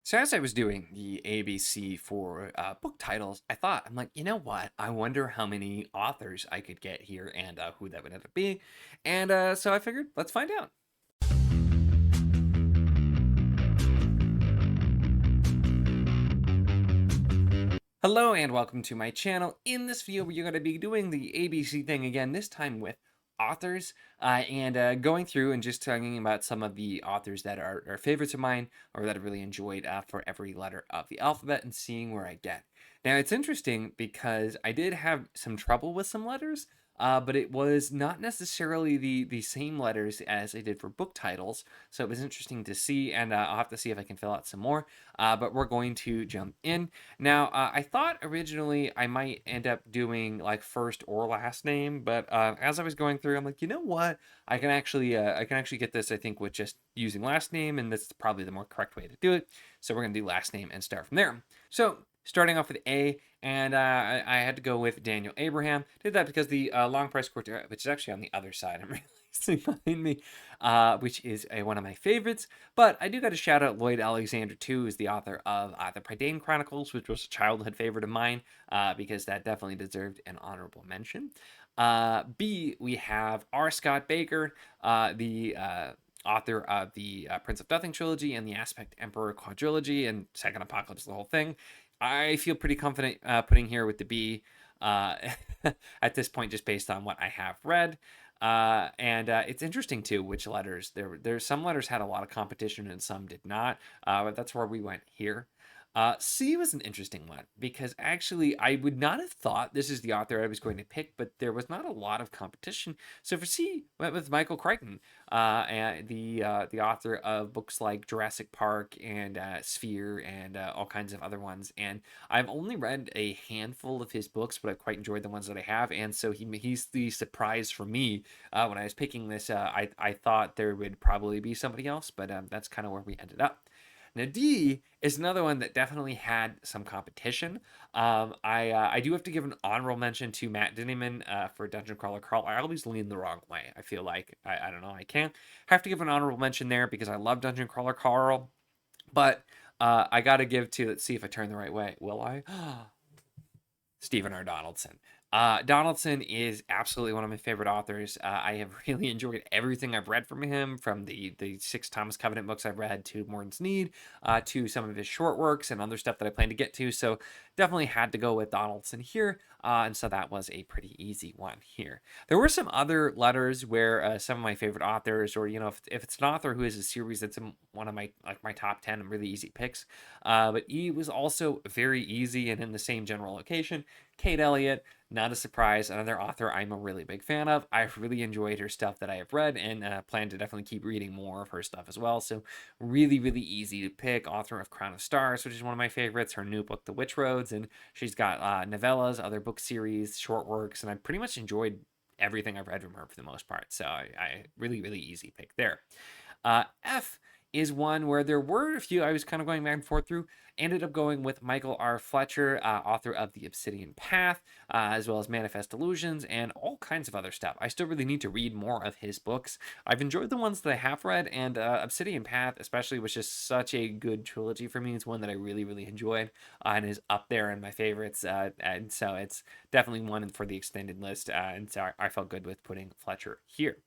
So as I was doing the ABC for book titles, I'm like, you know what? I wonder how many authors I could get here and who that would end up being. And so I figured, let's find out. Hello and welcome to my channel. In this video, we're going to be doing the ABC thing again, this time with authors, and going through and just talking about some of the authors that are favorites of mine or that I've really enjoyed for every letter of the alphabet and seeing where I get. Now, it's interesting because I did have some trouble with some letters, but it was not necessarily the same letters as I did for book titles. So it was interesting to see, and I'll have to see if I can fill out some more. But we're going to jump in. Now, I thought originally I might end up doing like first or last name, but as I was going through, I'm like, you know what? I can actually get this, I think, with just using last name, and that's probably the more correct way to do it. So we're gonna do last name and start from there. So starting off with A, and I had to go with Daniel Abraham. Did that because the Long Price Quartet, which is actually on the other side, I'm realizing behind me, which is one of my favorites. But I do got to shout out Lloyd Alexander too, who's the author of the Prydain Chronicles, which was a childhood favorite of mine, because that definitely deserved an honorable mention. B, we have R. Scott Baker, the author of the Prince of Nothing trilogy and the Aspect Emperor quadrilogy and Second Apocalypse, the whole thing. I feel pretty confident putting here with the B uh, at this point, just based on what I have read. And it's interesting too which letters there's some letters had a lot of competition and some did not. But that's where we went here. C was an interesting one because actually I would not have thought this is the author I was going to pick, but there was not a lot of competition. So for C, went with Michael Crichton, and the author of books like Jurassic Park and Sphere and all kinds of other ones. And I've only read a handful of his books, but I've quite enjoyed the ones that I have. And so he's the surprise for me when I was picking this. I thought there would probably be somebody else, but that's kind of where we ended up. Now, D is another one that definitely had some competition. I do have to give an honorable mention to Matt Dinniman for Dungeon Crawler Carl. I always lean the wrong way. I feel like I don't know. I can't have to give an honorable mention there because I love Dungeon Crawler Carl, but I got to give to, let's see if I turn the right way. Will I? Stephen R. Donaldson. Donaldson is absolutely one of my favorite authors. I have really enjoyed everything I've read from him, from the 6 Thomas Covenant books I've read to Morden's Need, to some of his short works and other stuff that I plan to get to. So definitely had to go with Donaldson here. And so that was a pretty easy one here. There were some other letters where some of my favorite authors, or if it's an author who has a series that's in one of my top 10 really easy picks. But E was also very easy and in the same general location. Kate Elliott, not a surprise, another author I'm a really big fan of. I've really enjoyed her stuff that I have read and plan to definitely keep reading more of her stuff as well. So really, really easy to pick. Author of Crown of Stars, which is one of my favorites. Her new book, The Witch Roads, and she's got novellas, other book series, short works, and I pretty much enjoyed everything I've read from her for the most part. So I really, really easy pick there. F is one where there were a few I was kind of going back and forth through. Ended up going with Michael R. Fletcher, author of The Obsidian Path, as well as Manifest Illusions and all kinds of other stuff. I still really need to read more of his books. I've enjoyed the ones that I have read, and Obsidian Path especially was just such a good trilogy for me. It's one that I really, really enjoyed and is up there in my favorites. And so it's definitely one for the extended list. And so I felt good with putting Fletcher here.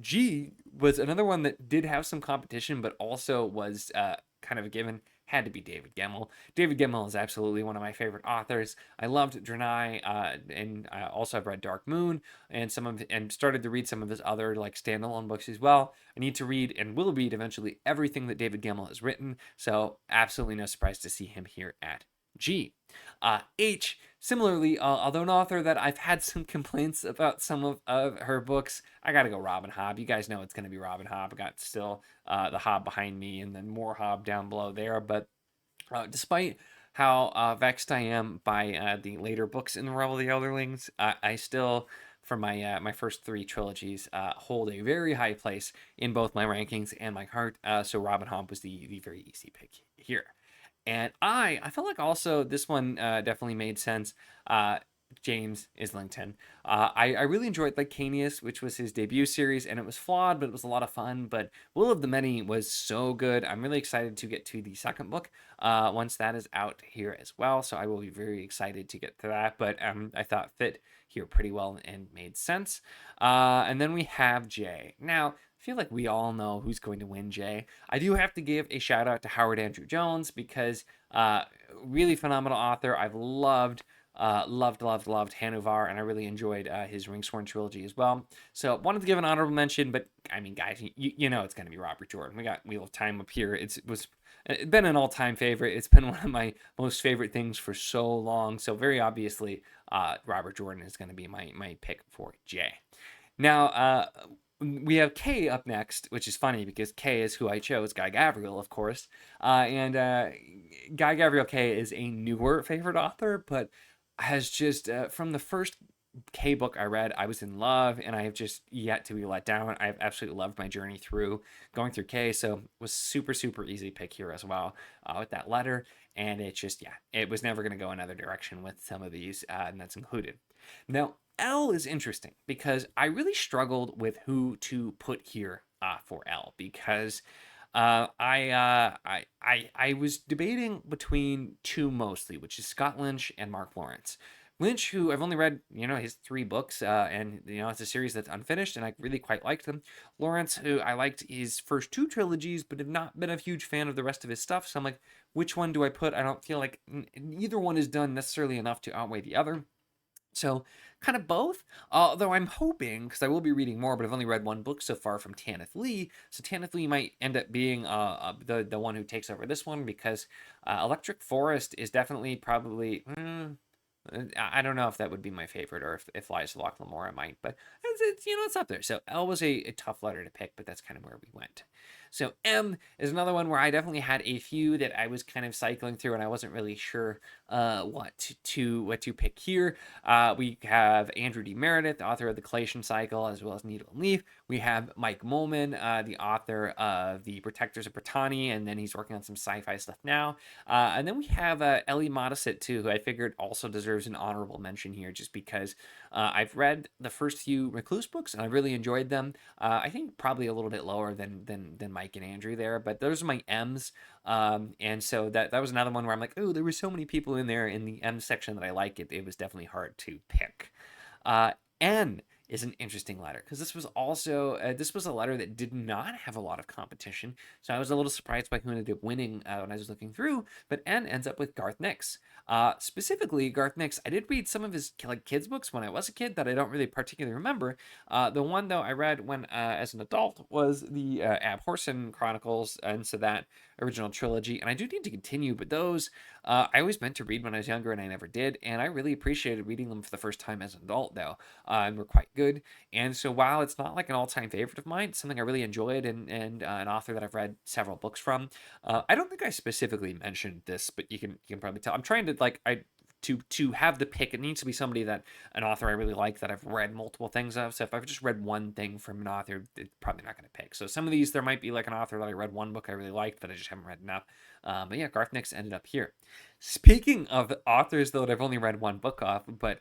G was another one that did have some competition, but also was kind of a given. Had to be David Gemmell. David Gemmell is absolutely one of my favorite authors. I loved Draenei, and also I've read Dark Moon and started to read some of his other like standalone books as well. I need to read and will read eventually everything that David Gemmell has written. So absolutely no surprise to see him here at G. H, similarly, although an author that I've had some complaints about some of her books, I gotta go Robin Hobb. You guys know it's gonna be Robin Hobb. I got still the Hobb behind me and then more Hobb down below there. But despite how vexed I am by the later books in the Realm of the Elderlings, I still, for my first 3 trilogies, hold a very high place in both my rankings and my heart. So Robin Hobb was the very easy pick here. And I felt like also this one definitely made sense. James Islington. I really enjoyed Lycanius, which was his debut series, and it was flawed, but it was a lot of fun. But Will of the Many was so good. I'm really excited to get to the second book once that is out here as well. So I will be very excited to get to that. But I thought fit here pretty well and made sense. And then we have Jay. Now, I feel like we all know who's going to win Jay. I do have to give a shout out to Howard Andrew Jones because really phenomenal author. I've loved Hanuvar, and I really enjoyed his Ringsworn trilogy as well. So wanted to give an honorable mention, but I mean, guys, you know it's going to be Robert Jordan. We got Wheel of Time up here. It's been an all-time favorite. It's been one of my most favorite things for so long. So very obviously, Robert Jordan is going to be my pick for Jay. Now, we have Kay up next, which is funny because Kay is who I chose, Guy Gavriel, of course. And Guy Gavriel Kay is a newer favorite author, but has just, from the first Kay book I read, I was in love, and I have just yet to be let down. I've absolutely loved my journey through going through Kay, so it was super, super easy pick here as well with that letter. And it just, yeah, it was never going to go another direction with some of these, and that's included. Now, L is interesting because I really struggled with who to put here for L because I was debating between two mostly, which is Scott Lynch and Mark Lawrence. Lynch, who I've only read, his 3 books, and it's a series that's unfinished, and I really quite liked them. Lawrence, who I liked his first 2 trilogies, but have not been a huge fan of the rest of his stuff. So I'm like, which one do I put? I don't feel like either one is done necessarily enough to outweigh the other. So kind of both, although I'm hoping, because I will be reading more, but I've only read 1 book so far from Tanith Lee, so Tanith Lee might end up being the one who takes over this one, because Electric Forest is definitely probably, I don't know if that would be my favorite, or if Lies of Locke Lamora might, but it's up there. So L was a tough letter to pick, but that's kind of where we went. So M is another one where I definitely had a few that I was kind of cycling through, and I wasn't really sure what to pick here. We have Andrew D. Meredith, the author of The Collation Cycle, as well as Needle and Leaf. We have Mike Molman, the author of The Protectors of Brittany, and then he's working on some sci-fi stuff now. And then we have Ellie Modesett, too, who I figured also deserves an honorable mention here, just because I've read the first few Recluse books, and I really enjoyed them. I think probably a little bit lower than Mike and Andrew there, but those are my M's. And so that was another one where I'm like, oh, there were so many people in there in the M section that I like it. It was definitely hard to pick. N is an interesting letter because this was also this was a letter that did not have a lot of competition, so I was a little surprised by who ended up winning when I was looking through. But N ends up with Garth Nix. Specifically, Garth Nix. I did read some of his kids books when I was a kid that I don't really particularly remember. The one though I read when as an adult was the Abhorsen Chronicles, and so that original trilogy. And I do need to continue, but those I always meant to read when I was younger, and I never did. And I really appreciated reading them for the first time as an adult, though, and were quite good. And so while it's not like an all-time favorite of mine, it's something I really enjoyed, and an author that I've read several books from. I don't think I specifically mentioned this, but you can probably tell. I'm trying to to have the pick. It needs to be somebody that an author I really like that I've read multiple things of. So if I've just read one thing from an author, it's probably not going to pick. So some of these, there might be like an author that I read 1 book I really liked, but I just haven't read enough. But yeah, Garth Nix ended up here. Speaking of authors, though, that I've only read 1 book of, but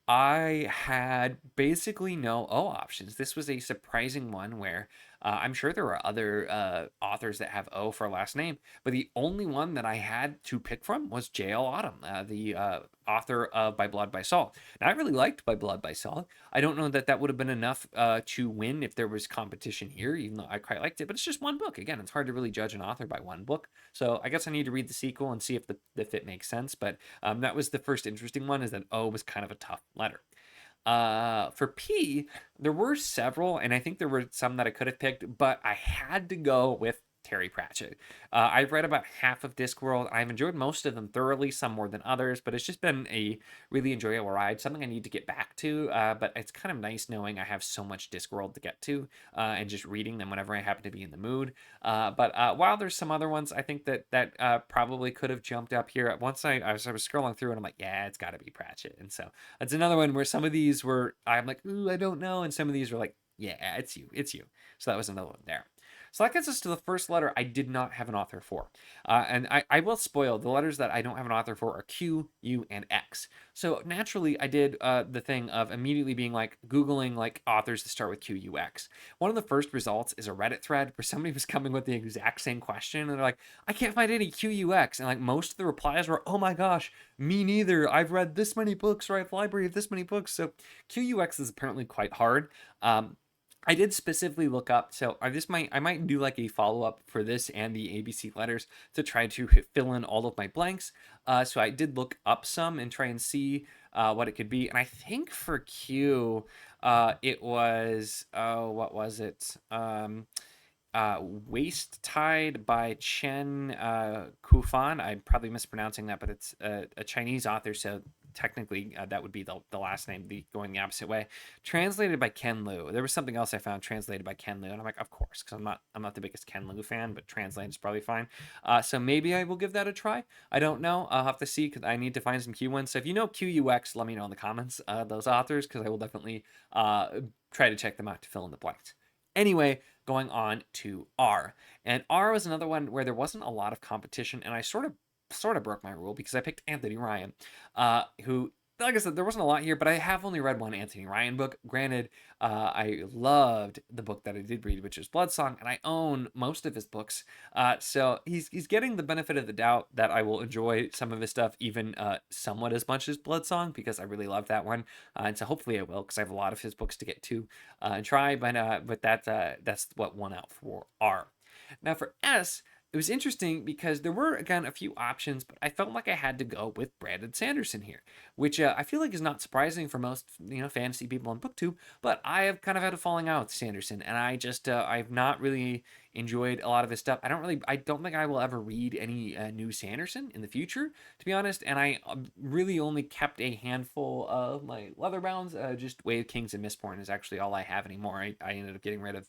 I had basically no O options. This was a surprising one where I'm sure there are other authors that have O for a last name, but the only one that I had to pick from was J.L. Autumn, the author of By Blood, by Salt. Now, I really liked By Blood, by Salt. I don't know that that would have been enough to win if there was competition here, even though I quite liked it, but it's just 1 book. Again, it's hard to really judge an author by 1 book, so I guess I need to read the sequel and see if the fit makes sense, but that was the first interesting one, is that O was kind of a tough letter. For P, there were several, and I think there were some that I could have picked, but I had to go with Terry Pratchett. I've read about half of Discworld. I've enjoyed most of them thoroughly, some more than others, but it's just been a really enjoyable ride, something I need to get back to, but it's kind of nice knowing I have so much Discworld to get to, and just reading them whenever I happen to be in the mood. But while there's some other ones, I think that probably could have jumped up here. Once I was scrolling through, and I'm like, yeah, it's got to be Pratchett. And so it's another one where some of these were, I'm like, ooh, I don't know, and some of these were like, yeah, it's you. So that was another one there. So that gets us to the first letter I did not have an author for. And I will spoil the letters that I don't have an author for are Q, U, and X. So naturally, I did the thing of immediately being like Googling like authors that start with Q, U, X. One of the first results is a Reddit thread where somebody was coming with the exact same question. And they're like, I can't find any Q, U, X. And like most of the replies were, oh my gosh, me neither. I've read this many books, or I have a library of this many books. So Q, U, X is apparently quite hard. I did specifically look up, so I might do like a follow up for this and the ABC letters to try to fill in all of my blanks. So I did look up some and try and see what it could be. And I think for Q, it was what was it? Waist Tide by Chen Kufan. I'm probably mispronouncing that, but it's a Chinese author, so technically that would be the last name, going the opposite way. Translated by Ken Liu. There was something else I found translated by Ken Liu, and I'm like, of course, because I'm not the biggest Ken Liu fan, but translated is probably fine. So maybe I will give that a try. I don't know. I'll have to see because I need to find some Q ones. So if you know QUX, let me know in the comments those authors, because I will definitely try to check them out to fill in the blanks. Anyway, going on to R. And R was another one where there wasn't a lot of competition, and I sort of broke my rule because I picked Anthony Ryan, who, like I said, there wasn't a lot here, but I have only read one Anthony Ryan book. Granted, I loved the book that I did read, which is Bloodsong, and I own most of his books. So he's getting the benefit of the doubt that I will enjoy some of his stuff, even somewhat as much as Bloodsong, because I really love that one. And so hopefully I will, because I have a lot of his books to get to and try. But that's what won out for R. Now for S, it was interesting because there were, again, a few options, but I felt like I had to go with Brandon Sanderson here, which I feel like is not surprising for most, fantasy people on BookTube, but I have kind of had a falling out with Sanderson, and I've not really enjoyed a lot of his stuff. I don't think I will ever read any new Sanderson in the future, to be honest, and I really only kept a handful of my leatherbounds. Just Way of Kings and Mistborn is actually all I have anymore. I ended up getting rid of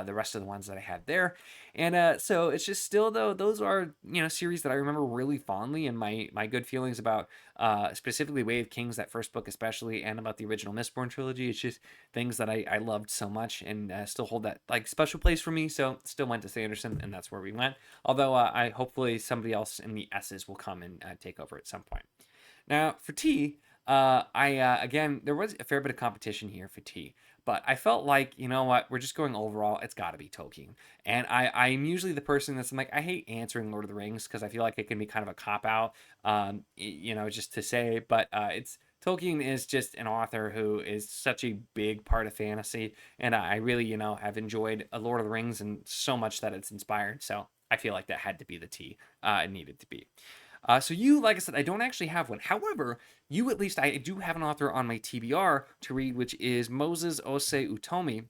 the rest of the ones that I had there. And so it's just still, though, those are, series that I remember really fondly, and my good feelings about specifically Way of Kings, that first book especially, and about the original Mistborn trilogy. It's just things that I loved so much, and still hold that like special place for me. So still went to Sanderson, and that's where we went. Although I hopefully somebody else in the S's will come and take over at some point. Now for T, again, there was a fair bit of competition here for T, but I felt like, you know what, we're just going overall. It's got to be Tolkien, and I'm usually the person that's like, I hate answering Lord of the Rings because I feel like it can be kind of a cop out, just to say, but it's. Tolkien is just an author who is such a big part of fantasy, and I really, have enjoyed Lord of the Rings and so much that it's inspired. So I feel like that had to be the T. It needed to be. So you, like I said, I don't actually have one. However, you at least, I do have an author on my TBR to read, which is Moses Ose Utomi.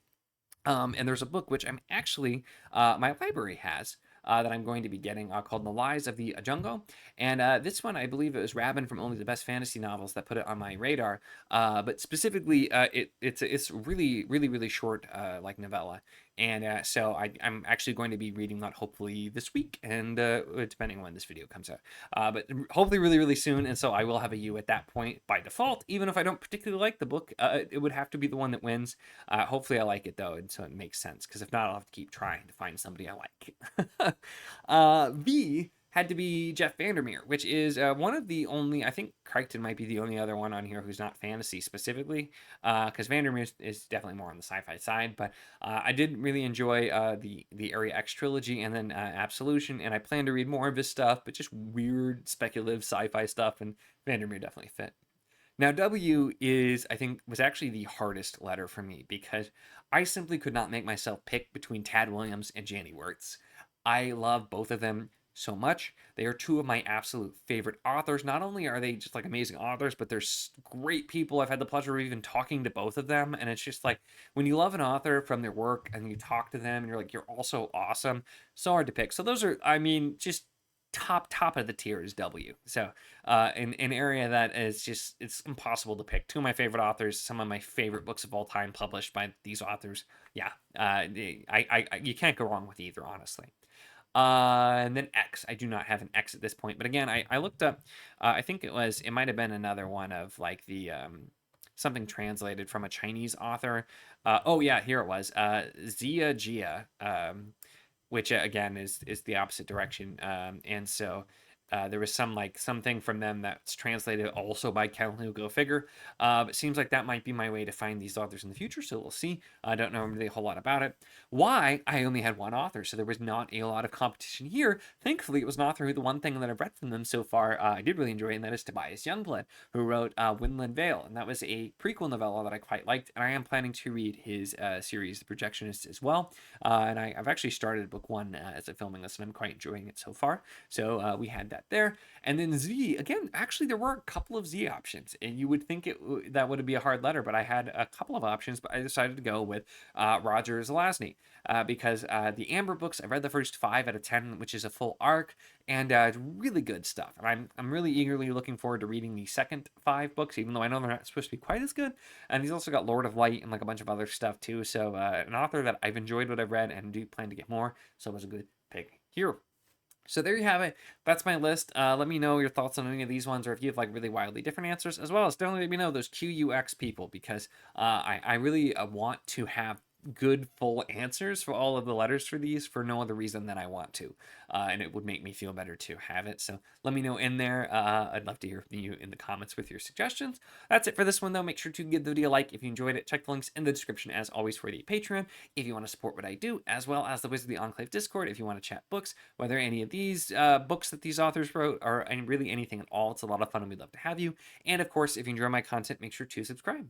And there's a book which I'm actually, my library has, that I'm going to be getting, called The Lies of the Ajungo. And this one, I believe it was Rabin from Only the Best Fantasy Novels that put it on my radar. But specifically, it's really, really, really short, like novella. And so I'm actually going to be reading that hopefully this week, and depending on when this video comes out. But hopefully really, really soon. And so I will have a U at that point by default. Even if I don't particularly like the book, it would have to be the one that wins. Hopefully I like it, though, and so it makes sense. Because if not, I'll have to keep trying to find somebody I like. V had to be Jeff Vandermeer, which is one of the only, I think Crichton might be the only other one on here who's not fantasy specifically, because Vandermeer is definitely more on the sci-fi side. But I did really enjoy the Area X trilogy, and then Absolution, and I plan to read more of his stuff, but just weird speculative sci-fi stuff, and Vandermeer definitely fit. Now, W was actually the hardest letter for me because I simply could not make myself pick between Tad Williams and Janny Wirtz. I love both of them so much. They are two of my absolute favorite authors. Not only are they just like amazing authors, but they're great people. I've had the pleasure of even talking to both of them. And it's just like when you love an author from their work and you talk to them and you're like, you're also awesome. So hard to pick. So those are, just top of the tier is W. So in an area that is just, it's impossible to pick. Two of my favorite authors, some of my favorite books of all time published by these authors. Yeah, you can't go wrong with either, honestly. And then X. I do not have an X at this point, but again, I looked up. I think it might have been another one of like the something translated from a Chinese author. Oh yeah, here it was. Zia Jia. which again is the opposite direction. And so there was something from them that's translated also by Kelly. Go figure. But it seems like that might be my way to find these authors in the future. So we'll see. I don't know really a whole lot about it. Why? I only had one author, so there was not a lot of competition here. Thankfully, it was an author who the one thing that I've read from them so far I did really enjoy, and that is Tobias Youngblood, who wrote Windland Vale, and that was a prequel novella that I quite liked, and I am planning to read his series, The Projectionist, as well. And I've actually started book one as I'm filming this, and I'm quite enjoying it so far. So we had that there. And then Z, again, actually, there were a couple of Z options, and you would think that would be a hard letter, but I had a couple of options, but I decided to go with Roger Zelazny because the Amber books, I read the first 5 out of 10, which is a full arc, and really good stuff. And I'm really eagerly looking forward to reading the second 5 books, even though I know they're not supposed to be quite as good. And he's also got Lord of Light and like a bunch of other stuff too. So an author that I've enjoyed what I've read and do plan to get more. So it was a good pick here. So there you have it. That's my list. Let me know your thoughts on any of these ones, or if you have like really wildly different answers, as well as definitely let me know those QUX people, because I really want to have good full answers for all of the letters for these for no other reason than I want to, and it would make me feel better to have it. So let me know in there. I'd love to hear from you in the comments with your suggestions. That's it for this one though. Make sure to give the video a like if you enjoyed it. Check the links in the description as always for the Patreon if you want to support what I do, as well as the Wizard of the Enclave Discord if you want to chat books, whether any of these books that these authors wrote or really anything at all. It's a lot of fun and we'd love to have you. And of course, if you enjoy my content, make sure to subscribe.